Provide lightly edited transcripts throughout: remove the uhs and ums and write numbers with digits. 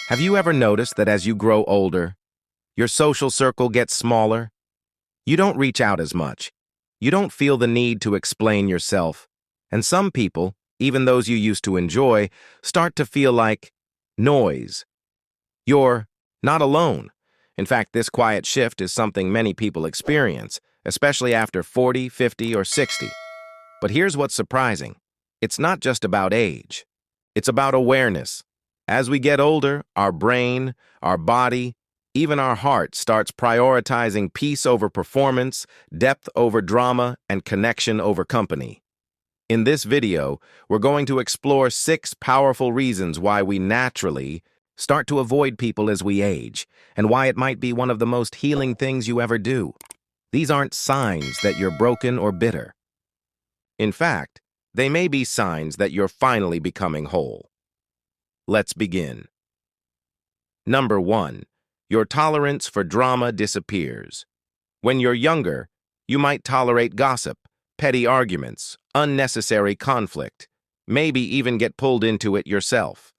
Have you ever noticed that as you grow older, your social circle gets smaller? You don't reach out as much. You don't feel the need to explain yourself. And some people, even those you used to enjoy, start to feel like noise. You're not alone. In fact, this quiet shift is something many people experience, especially after 40, 50, or 60. But here's what's surprising. It's not just about age. It's about awareness. As we get older, our brain, our body, even our heart starts prioritizing peace over performance, depth over drama, and connection over company. In this video, we're going to explore 6 powerful reasons why we naturally start to avoid people as we age, and why it might be one of the most healing things you ever do. These aren't signs that you're broken or bitter. In fact, they may be signs that you're finally becoming whole. Let's begin. Number 1. Your tolerance for drama disappears. When you're younger, you might tolerate gossip, petty arguments, unnecessary conflict, maybe even get pulled into it yourself.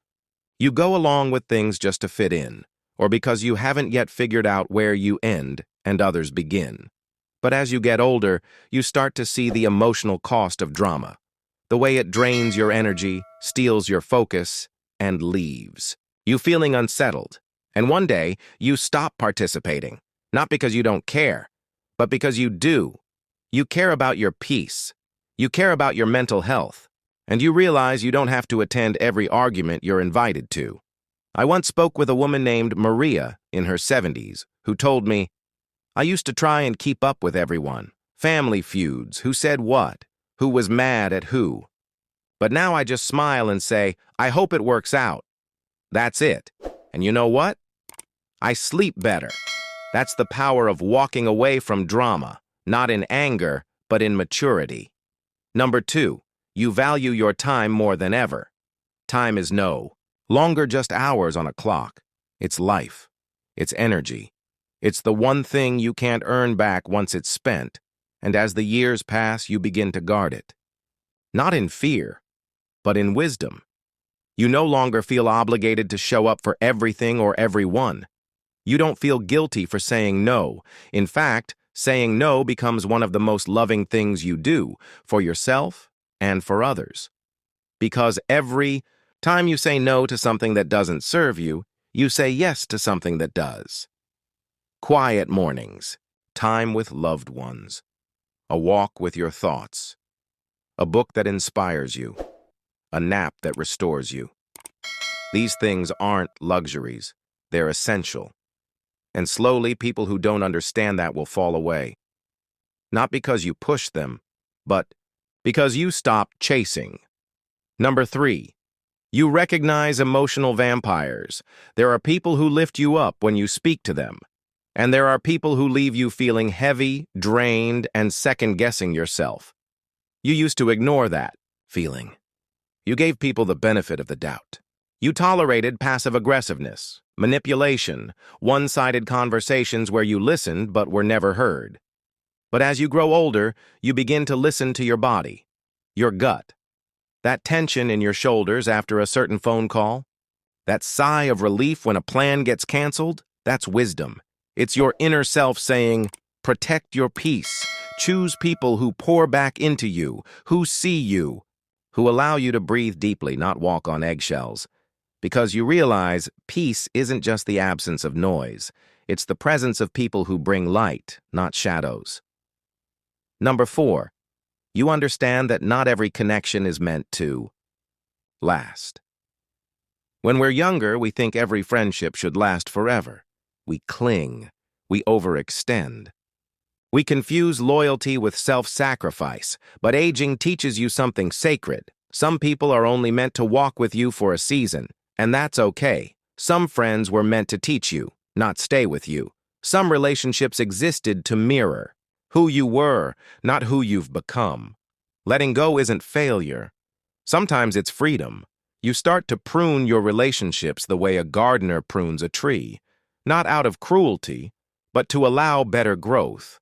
You go along with things just to fit in, or because you haven't yet figured out where you end and others begin. But as you get older, you start to see the emotional cost of drama, the way it drains your energy, steals your focus, and leaves you feeling unsettled. And one day, you stop participating, not because you don't care, but because you do. You care about your peace. You care about your mental health. And you realize you don't have to attend every argument you're invited to. I once spoke with a woman named Maria in her 70s who told me, "I used to try and keep up with everyone. Family feuds, who said what, who was mad at who. But now I just smile and say, I hope it works out. That's it. And you know what? I sleep better." That's the power of walking away from drama, not in anger, but in maturity. Number 2, you value your time more than ever. Time is no longer just hours on a clock. It's life. It's energy. It's the one thing you can't earn back once it's spent, and as the years pass, you begin to guard it. Not in fear, but in wisdom. You no longer feel obligated to show up for everything or everyone. You don't feel guilty for saying no. In fact, saying no becomes one of the most loving things you do for yourself and for others. Because every time you say no to something that doesn't serve you, you say yes to something that does. Quiet mornings, time with loved ones, a walk with your thoughts, a book that inspires you, a nap that restores you. These things aren't luxuries, they're essential. And slowly, people who don't understand that will fall away. Not because you push them, but because you stop chasing. Number 3, you recognize emotional vampires. There are people who lift you up when you speak to them. And there are people who leave you feeling heavy, drained, and second-guessing yourself. You used to ignore that feeling. You gave people the benefit of the doubt. You tolerated passive-aggressiveness, manipulation, one-sided conversations where you listened but were never heard. But as you grow older, you begin to listen to your body, your gut. That tension in your shoulders after a certain phone call, that sigh of relief when a plan gets canceled, that's wisdom. It's your inner self saying, protect your peace. Choose people who pour back into you, who see you, who allow you to breathe deeply, not walk on eggshells. Because you realize peace isn't just the absence of noise. It's the presence of people who bring light, not shadows. Number 4, you understand that not every connection is meant to last. When we're younger, we think every friendship should last forever. We cling. We overextend. We confuse loyalty with self-sacrifice, but aging teaches you something sacred. Some people are only meant to walk with you for a season, and that's okay. Some friends were meant to teach you, not stay with you. Some relationships existed to mirror who you were, not who you've become. Letting go isn't failure. Sometimes it's freedom. You start to prune your relationships the way a gardener prunes a tree, not out of cruelty, but to allow better growth.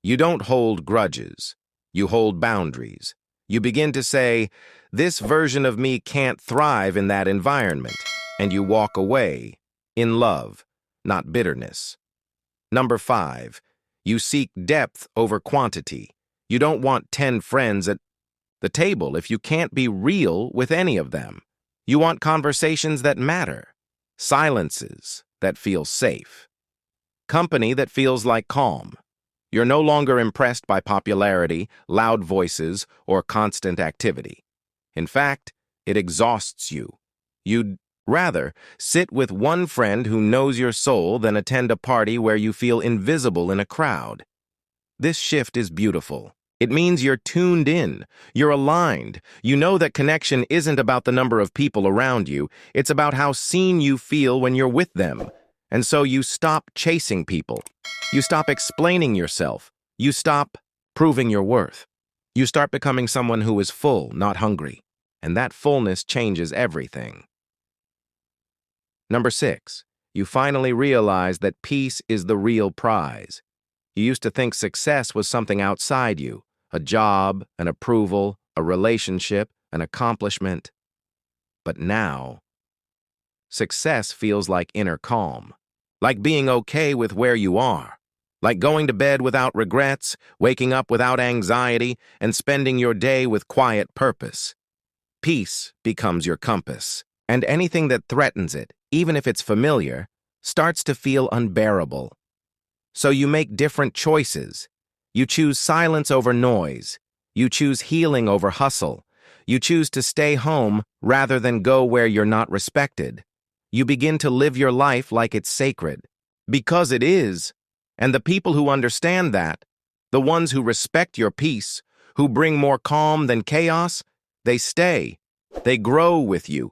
You don't hold grudges. You hold boundaries. You begin to say, this version of me can't thrive in that environment. and you walk away in love, not bitterness. Number 5, you seek depth over quantity. You don't want 10 friends at the table if you can't be real with any of them. You want conversations that matter, silences that feel safe, company that feels like calm. You're no longer impressed by popularity, loud voices, or constant activity. In fact, it exhausts you. You'd rather sit with one friend who knows your soul than attend a party where you feel invisible in a crowd. This shift is beautiful. It means you're tuned in, you're aligned. You know that connection isn't about the number of people around you, it's about how seen you feel when you're with them. And so you stop chasing people. You stop explaining yourself. You stop proving your worth. You start becoming someone who is full, not hungry. And that fullness changes everything. Number 6, you finally realize that peace is the real prize. You used to think success was something outside you, a job, an approval, a relationship, an accomplishment. But now, success feels like inner calm, like being okay with where you are, like going to bed without regrets, waking up without anxiety, and spending your day with quiet purpose. Peace becomes your compass, and anything that threatens it, even if it's familiar, starts to feel unbearable. So you make different choices. You choose silence over noise. You choose healing over hustle. You choose to stay home rather than go where you're not respected. You begin to live your life like it's sacred. Because it is. And the people who understand that, the ones who respect your peace, who bring more calm than chaos, they stay. They grow with you.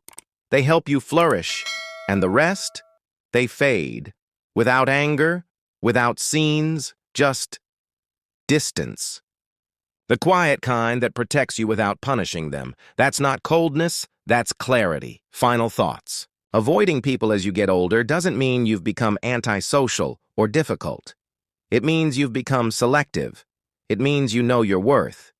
They help you flourish. And the rest, they fade. Without anger, without scenes, just distance. The quiet kind that protects you without punishing them. That's not coldness, that's clarity. Final thoughts. Avoiding people as you get older doesn't mean you've become antisocial or difficult. It means you've become selective. It means you know your worth.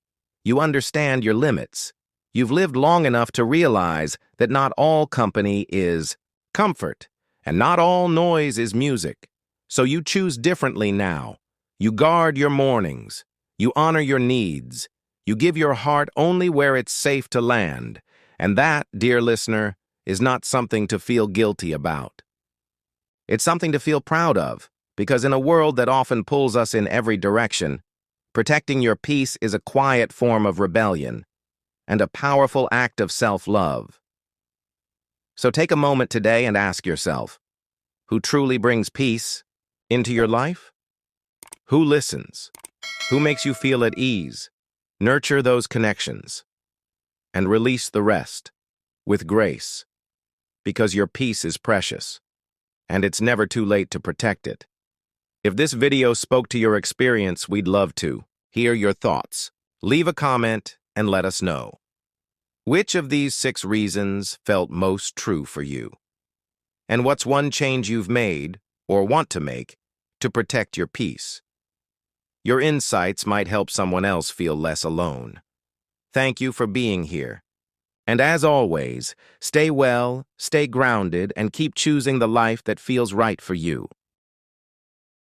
You understand your limits. You've lived long enough to realize that not all company is comfort, and not all noise is music. So you choose differently now. You guard your mornings. You honor your needs. You give your heart only where it's safe to land. And that, dear listener, is not something to feel guilty about. It's something to feel proud of, because in a world that often pulls us in every direction, protecting your peace is a quiet form of rebellion and a powerful act of self-love. So take a moment today and ask yourself, who truly brings peace into your life? Who listens? Who makes you feel at ease? Nurture those connections and release the rest with grace, because your peace is precious and it's never too late to protect it. If this video spoke to your experience, we'd love to hear your thoughts. Leave a comment and let us know. Which of these 6 reasons felt most true for you? And what's one change you've made or want to make to protect your peace? Your insights might help someone else feel less alone. Thank you for being here. And as always, stay well, stay grounded, and keep choosing the life that feels right for you.